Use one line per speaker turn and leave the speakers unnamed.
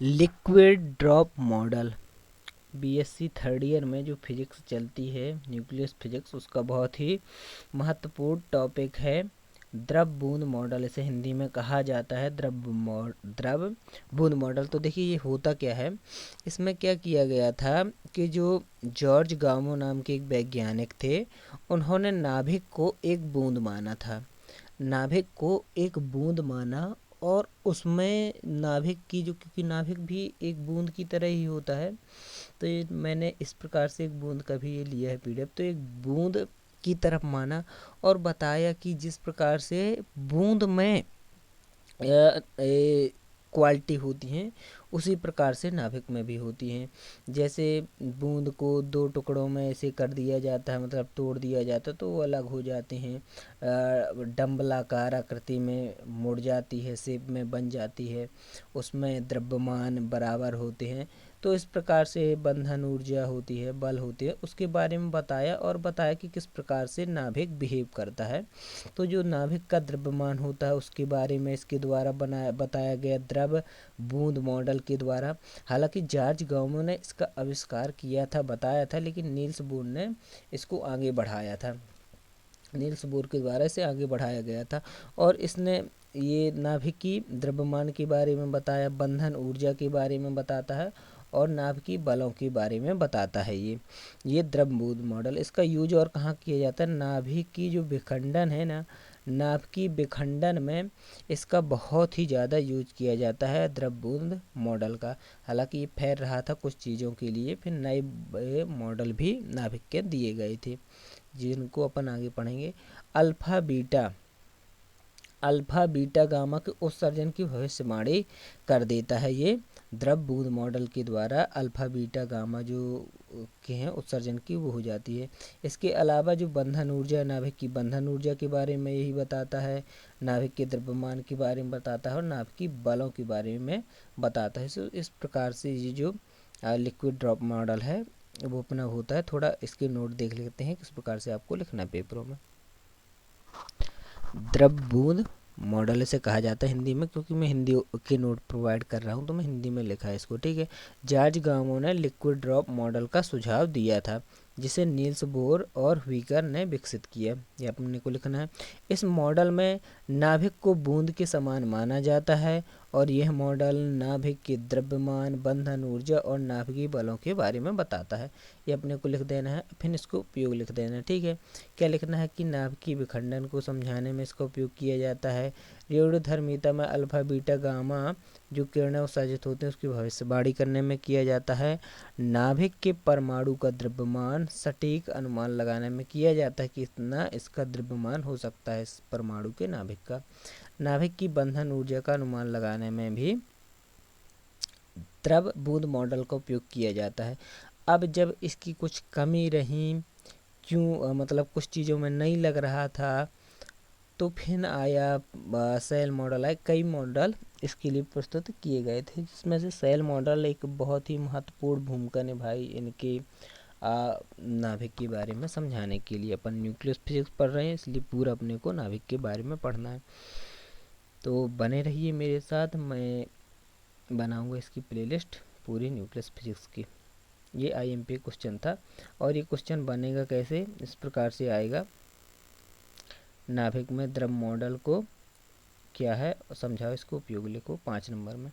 Liquid drop model, BSc third year में जो physics चलती है न्यूक्लियस फिजिक्स, उसका बहुत ही महत्वपूर्ण टॉपिक है द्रव बूंद मॉडल। इसे हिंदी में कहा जाता है द्रव बूंद मॉडल। तो देखिए ये होता क्या है, इसमें क्या किया गया था कि जो जॉर्ज गामो नाम के एक वैज्ञानिक थे, उन्होंने नाभिक को एक बूंद माना था, नाभिक को एक बूंद माना, और उसमें नाभिक की जो, क्योंकि नाभिक भी एक बूंद की तरह ही होता है, तो ये मैंने इस प्रकार से एक बूंद का भी ये लिया है पीडीएफ, तो एक बूंद की तरफ माना और बताया कि जिस प्रकार से बूंद में क्वालिटी होती हैं उसी प्रकार से नाभिक में भी होती हैं। जैसे बूंद को दो टुकड़ों में ऐसे कर दिया जाता है, मतलब तोड़ दिया जाता है, तो वो अलग हो जाते हैं, डंबलाकार आकृति में मुड़ जाती है, शेप में बन जाती है, उसमें द्रव्यमान बराबर होते हैं। तो इस प्रकार से बंधन ऊर्जा होती है, बल होती है, उसके बारे में बताया, और बताया कि किस प्रकार से नाभिक बिहेव करता है। तो जो नाभिक का द्रव्यमान होता है उसके बारे में इसके द्वारा बताया गया द्रव बूंद मॉडल के द्वारा। हालांकि जॉर्ज गामो ने इसका आविष्कार किया था, बताया था, लेकिन नील्स बोर ने इसको आगे बढ़ाया था, नील्स बोर के द्वारा इसे आगे बढ़ाया गया था। और इसने ये नाभिकी द्रव्यमान के बारे में बताया, बंधन ऊर्जा के बारे में बताता है, और नाभिकी बलों के बारे में बताता है। ये द्रव बूंद मॉडल, इसका यूज और कहाँ किया जाता है, नाभिक की जो विखंडन है ना, नाभिकी विखंडन में इसका बहुत ही ज़्यादा यूज किया जाता है द्रव बूंद मॉडल का। हालांकि ये फैल रहा था कुछ चीज़ों के लिए, फिर नए मॉडल भी नाभिक के दिए गए थे जिनको अपन आगे पढ़ेंगे। अल्फा बीटा गामा के उत्सर्जन की भविष्यवाणी कर देता है ये द्रव बूंद मॉडल के द्वारा। अल्फा बीटा गामा जो के हैं उत्सर्जन की वो हो जाती है। इसके अलावा जो बंधन ऊर्जा, नाभिक की बंधन ऊर्जा के बारे में यही बताता है, नाभिक के द्रव्यमान के बारे में बताता है, और नाभिक की बलों के बारे में बताता है। सो इस प्रकार से ये जो लिक्विड ड्रॉप मॉडल है वो अपना होता है। थोड़ा इसके नोट देख लेते हैं किस प्रकार से आपको लिखना है पेपरों में। द्रव बूंद मॉडल इसे कहा जाता है हिंदी में, क्योंकि मैं हिंदी के नोट प्रोवाइड कर रहा हूँ तो मैं हिंदी में लिखा है इसको, ठीक है। जॉर्ज गामो ने लिक्विड ड्रॉप मॉडल का सुझाव दिया था, जिसे नील्स बोर और व्हीकर ने विकसित किया, ये अपने को लिखना है। इस मॉडल में नाभिक को बूंद के समान माना जाता है, और यह मॉडल नाभिक के द्रव्यमान, बंधन ऊर्जा और नाभिकीय बलों के बारे में बताता है। ये अपने को लिख देना है, फिर इसको उपयोग लिख देना है, ठीक है। क्या लिखना है कि नाभिकीय विखंडन को समझाने में इसका उपयोग किया जाता है। रेडियोधर्मिता में अल्फा बीटा गामा जो किरणें उत्सर्जित होते हैं उसकी भविष्यवाणी करने में किया जाता है। नाभिक के परमाणु का द्रव्यमान सटीक अनुमान लगाने में किया जाता है कि इतना इसका द्रव्यमान हो सकता है इस परमाणु के नाभिक का। नाभिक की बंधन ऊर्जा का अनुमान लगाने में भी द्रव बूंद मॉडल का उपयोग किया जाता है। अब जब इसकी कुछ कमी रही, क्यों मतलब कुछ चीज़ों में नहीं लग रहा था, तो फिर आया सेल मॉडल आया। कई मॉडल इसके लिए प्रस्तुत किए गए थे, जिसमें से सेल मॉडल एक बहुत ही महत्वपूर्ण भूमिका निभाई इनके नाभिक के बारे में समझाने के लिए। अपन न्यूक्लियस फिजिक्स पढ़ रहे हैं इसलिए पूरा अपने को नाभिक के बारे में पढ़ना है। तो बने रहिए मेरे साथ, मैं बनाऊंगा इसकी प्लेलिस्ट पूरी न्यूक्लियस फिजिक्स की। ये आईएमपी क्वेश्चन था, और ये क्वेश्चन बनेगा कैसे, इस प्रकार से आएगा। नाभिक में द्रव मॉडल को क्या है समझाओ, इसको उपयोग लिखो 5 नंबर में।